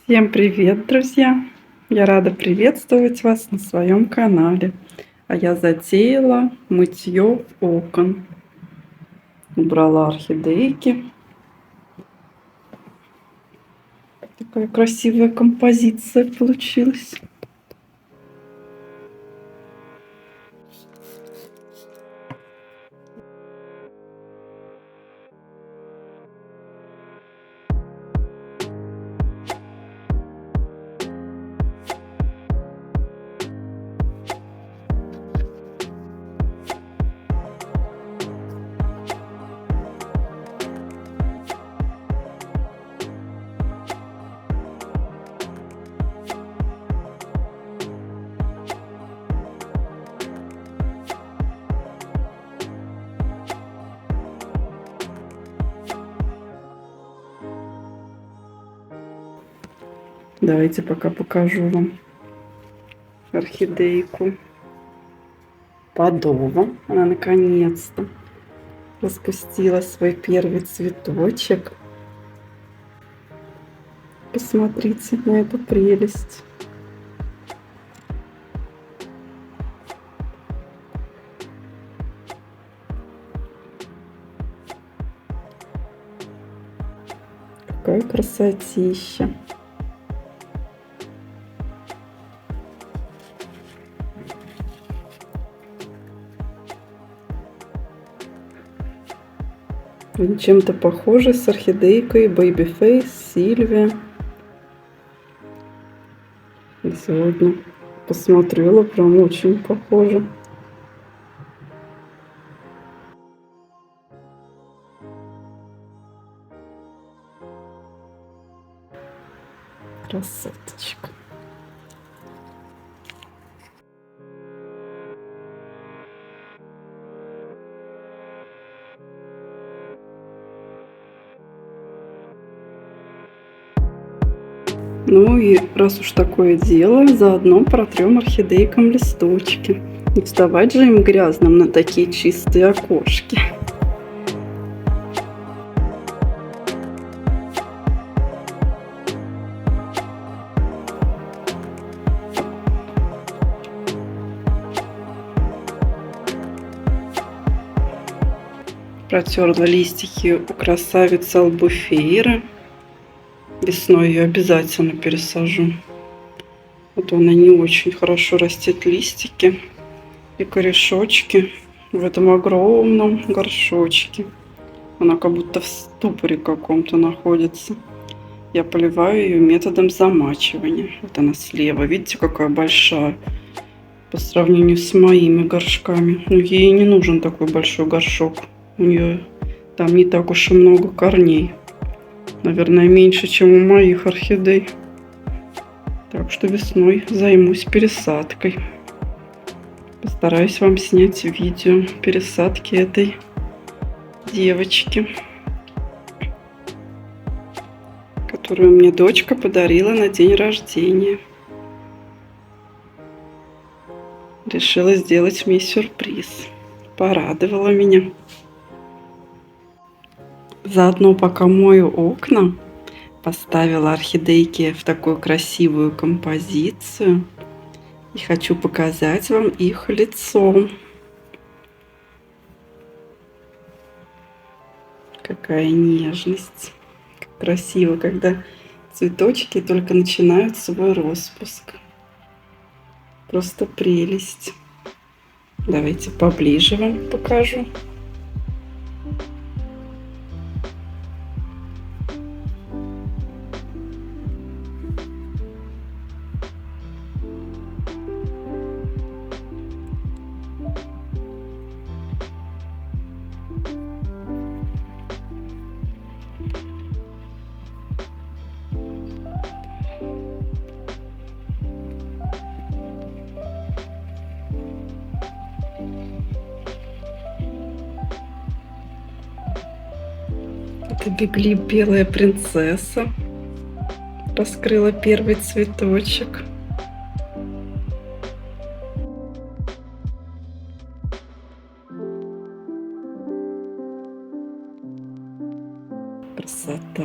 Всем привет, друзья! Я рада приветствовать вас на своем канале. А я затеяла мытье окон. Убрала орхидейки. Такая красивая композиция получилась. Давайте пока покажу вам орхидейку Падова. Она наконец-то распустила свой первый цветочек. Посмотрите на эту прелесть. Какая красотища. Они чем-то похожи с орхидейкой Babyface, Сильвия. И сегодня посмотрела, прям очень похоже. Красоточка. Ну и раз уж такое дело, заодно протрем орхидейкам листочки. Не вставать же им грязным на такие чистые окошки. Протерла листики у красавицы Albufeira. Весной ее обязательно пересажу. Вот она не очень хорошо растет листики и корешочки в этом огромном горшочке. Она как будто в ступоре каком-то находится. Я поливаю ее методом замачивания. Вот она слева. Видите, какая большая по сравнению с моими горшками. Но ей не нужен такой большой горшок. У нее там не так уж и много корней. Наверное, меньше, чем у моих орхидей. Так что весной займусь пересадкой. Постараюсь вам снять видео пересадки этой девочки, которую мне дочка подарила на день рождения. Решила сделать мне сюрприз. Порадовала меня. Заодно, пока мою окна, поставила орхидейки в такую красивую композицию. И хочу показать вам их лицо. Какая нежность. Как красиво, когда цветочки только начинают свой распуск. Просто прелесть. Давайте поближе вам покажу. Это Библи белая принцесса. Раскрыла первый цветочек. Красота.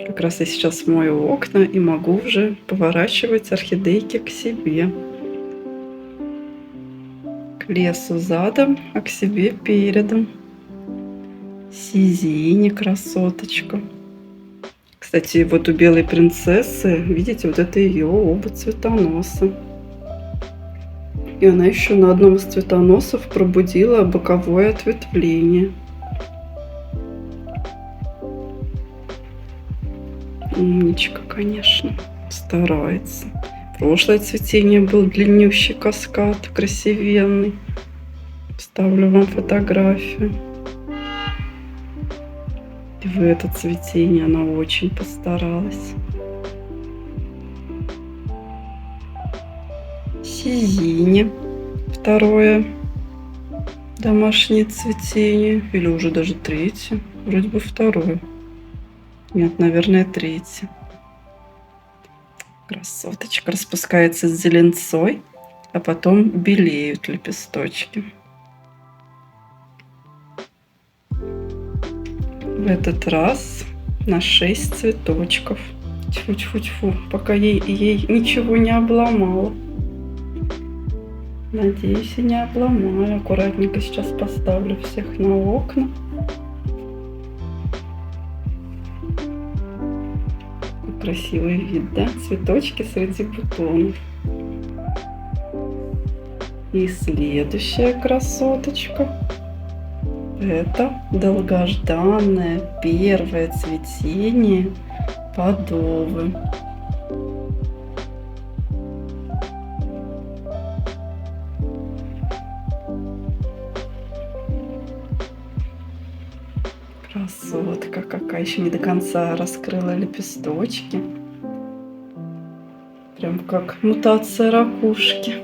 Как раз я сейчас мою окна и могу уже поворачивать орхидейки к себе. К лесу задом, а к себе передом. Сизини, красоточка. Кстати, вот у белой принцессы, видите, вот это ее оба цветоноса. И она еще на одном из цветоносов пробудила боковое ответвление. Умничка, конечно, старается. Прошлое цветение был длиннющий каскад, красивенный. Вставлю вам фотографию. И в это цветение она очень постаралась. Сизини. Второе домашнее цветение. Или уже даже третье. Вроде бы второе. Нет, наверное, третье. Красоточка. Распускается с зеленцой, а потом белеют лепесточки. В этот раз на 6 цветочков. Тьфу-тьфу-тьфу, пока ей ничего не обломала. Надеюсь, и не обломаю. Аккуратненько сейчас поставлю всех на окна. Красивый вид, да? Цветочки среди бутонов. И следующая красоточка. Это долгожданное первое цветение подовы. Красотка какая, еще не до конца раскрыла лепесточки. Прям как мутация ракушки.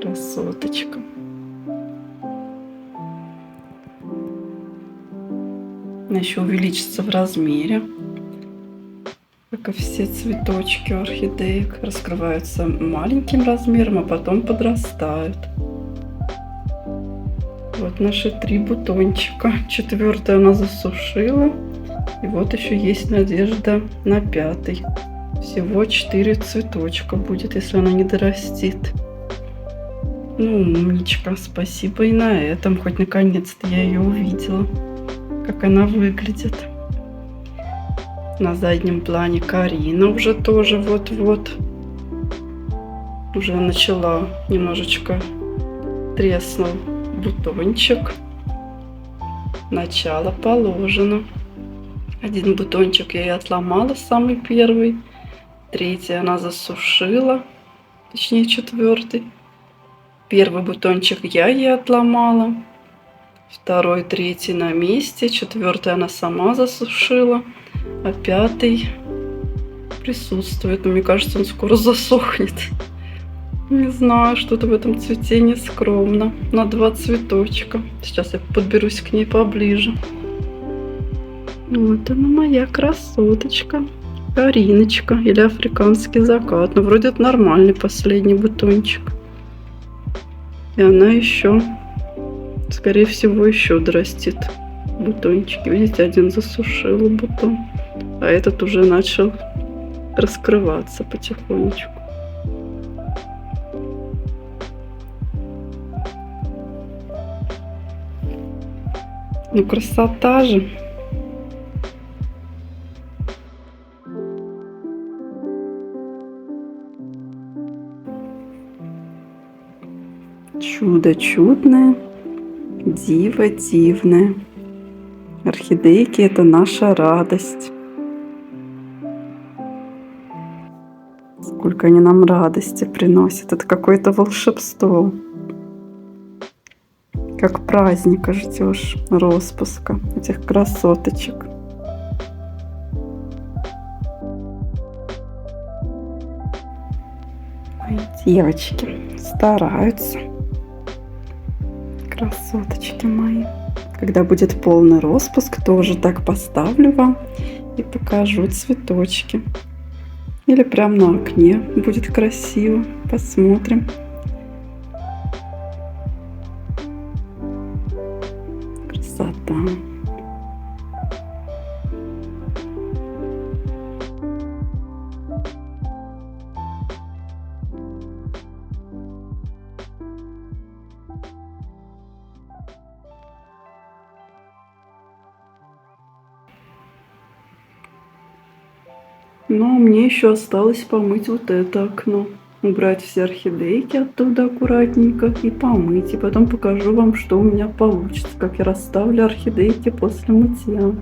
Красоточка. Она еще увеличится в размере, как и все цветочки у орхидеек. Раскрываются маленьким размером, а потом подрастают. Вот наши 3 бутончика. 4-й она засушила. И вот еще есть надежда на 5-й. Всего 4 цветочка будет, если она не дорастит. Ну, умничка, спасибо и на этом. Хоть наконец-то я ее увидела, как она выглядит. На заднем плане Карина уже тоже вот-вот. Уже начала немножечко треснул бутончик. Начало положено. 1 бутончик я и отломала, самый первый. 3-й она засушила, точнее 4-й. 1-й бутончик я ей отломала. 2-й, 3-й на месте. 4-й она сама засушила. А 5-й присутствует. Но мне кажется, он скоро засохнет. Не знаю, что-то в этом цветении скромно. На 2 цветочка. Сейчас я подберусь к ней поближе. Вот она, моя красоточка. Кариночка или африканский закат. Ну, вроде это нормальный последний бутончик. И она еще, скорее всего, еще дорастит бутончики. Видите, 1 засушил бутон, а этот уже начал раскрываться потихонечку. Ну, красота же. Чудо чудное, диво дивное. Орхидейки — это наша радость. Сколько они нам радости приносят. Это какое-то волшебство. Как праздника ждешь распуска этих красоточек. Мои девочки стараются. Красоточки мои. Когда будет полный распуск, тоже так поставлю вам и покажу цветочки. Или прям на окне будет красиво. Посмотрим. красота. Но мне еще осталось помыть вот это окно. Убрать все орхидейки оттуда аккуратненько и помыть. И потом покажу вам, что у меня получится, как я расставлю орхидейки после мытья.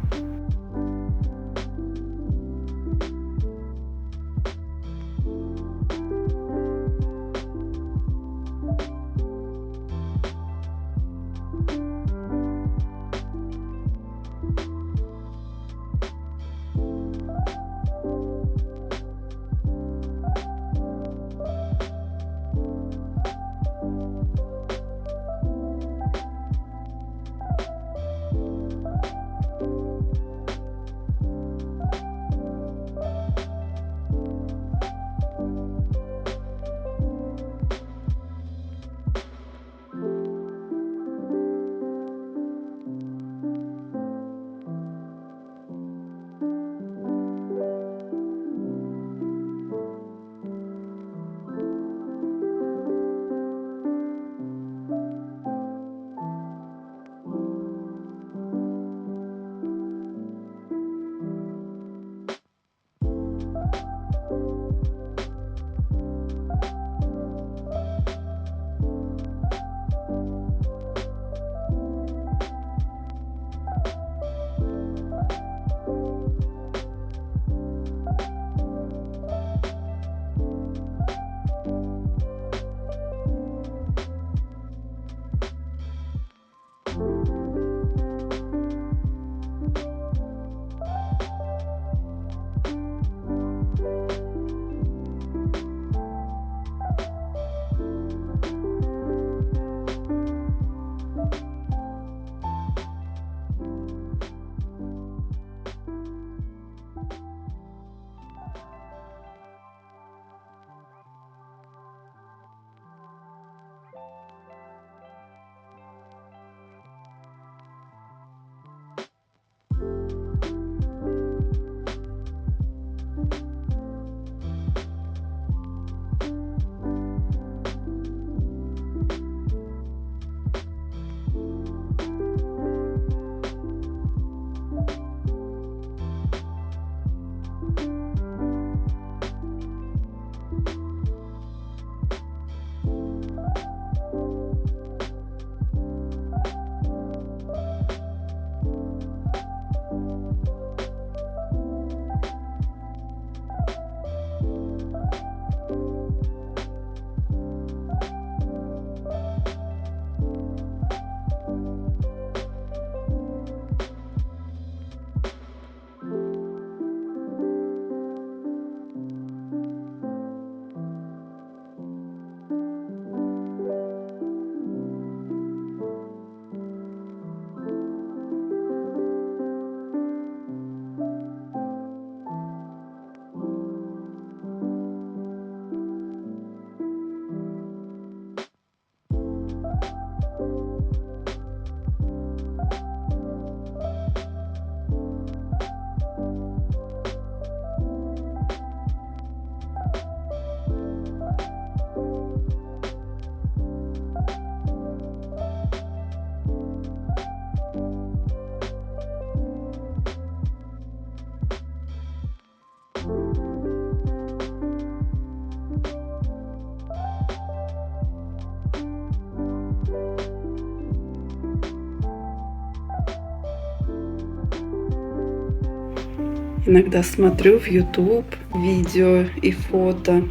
Иногда смотрю в YouTube видео и фото,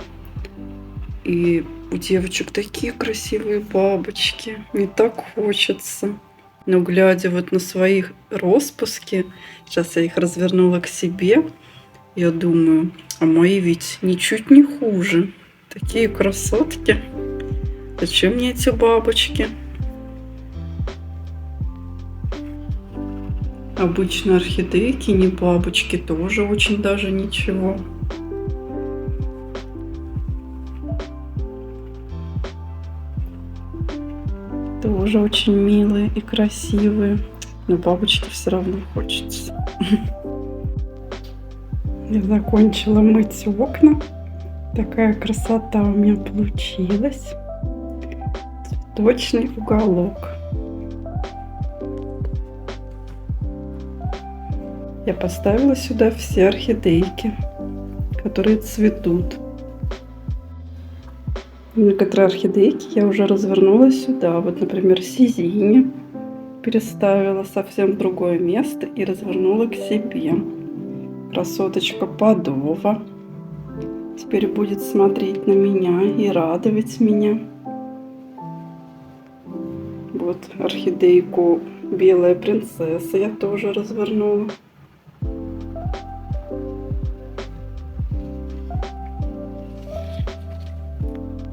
и у девочек такие красивые бабочки. Мне так хочется. Но глядя вот на свои распуски, сейчас я их развернула к себе, я думаю, а мои ведь ничуть не хуже. Такие красотки. Зачем мне эти бабочки? Обычно орхидейки, не бабочки, тоже очень даже ничего. Тоже очень милые и красивые. Но бабочке все равно хочется. Я закончила мыть окна. Такая красота у меня получилась. Цветочный уголок. Я поставила сюда все орхидейки, которые цветут. Некоторые орхидейки я уже развернула сюда. Вот, например, сизини переставила совсем в другое место и развернула к себе. Красоточка Падова теперь будет смотреть на меня и радовать меня. Вот орхидейку Белая принцесса я тоже развернула.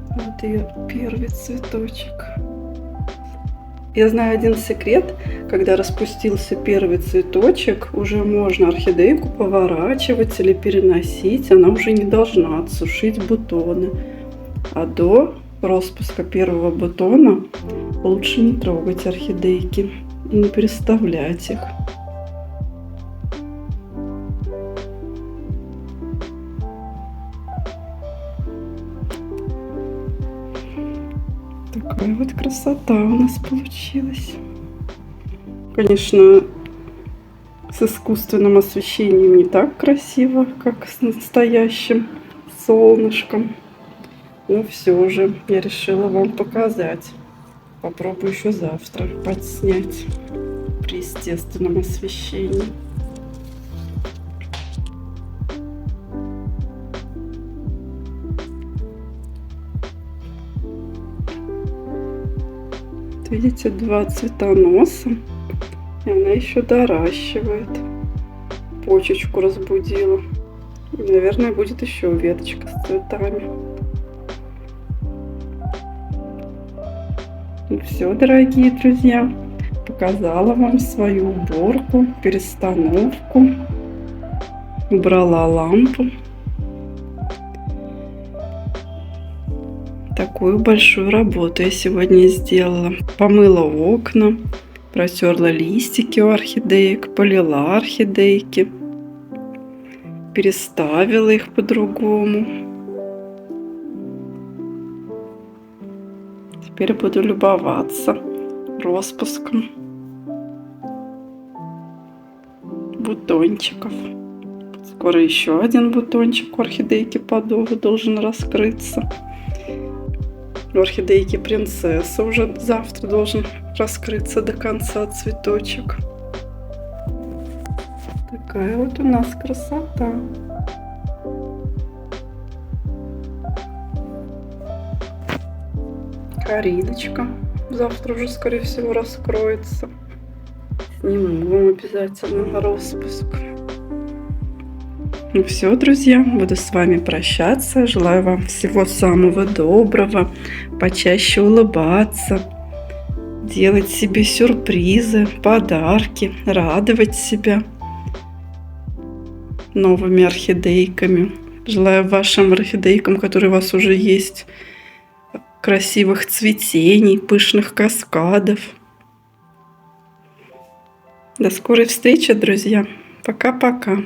Вот ее первый цветочек. Я знаю один секрет: когда распустился первый цветочек, уже можно орхидейку поворачивать или переносить, она уже не должна отсушить бутоны. А до распуска первого бутона лучше не трогать орхидейки и не переставлять их. Такая вот красота у нас получилась. Конечно, с искусственным освещением не так красиво, как с настоящим солнышком. Но все же я решила вам показать. Попробую еще завтра подснять при естественном освещении. Видите, два цветоноса, и она еще доращивает. Почечку разбудила. И, наверное, будет еще веточка с цветами. Ну все, дорогие друзья, показала вам свою уборку, перестановку, убрала лампу. Такую большую работу я сегодня сделала. Помыла окна, протерла листики у орхидеек, полила орхидейки, переставила их по-другому. Теперь буду любоваться распуском бутончиков. Скоро еще один бутончик у орхидейки Падова должен раскрыться. У орхидейки Принцесса уже завтра должен раскрыться до конца цветочек. Такая вот у нас красота. Коридочка завтра уже, скорее всего, раскроется. Сниму вам обязательно распуск. Ну все, друзья, буду с вами прощаться. Желаю вам всего самого доброго, почаще улыбаться, делать себе сюрпризы, подарки, радовать себя новыми орхидейками. Желаю вашим орхидейкам, которые у вас уже есть, красивых цветений, пышных каскадов. До скорой встречи, друзья. Пока-пока.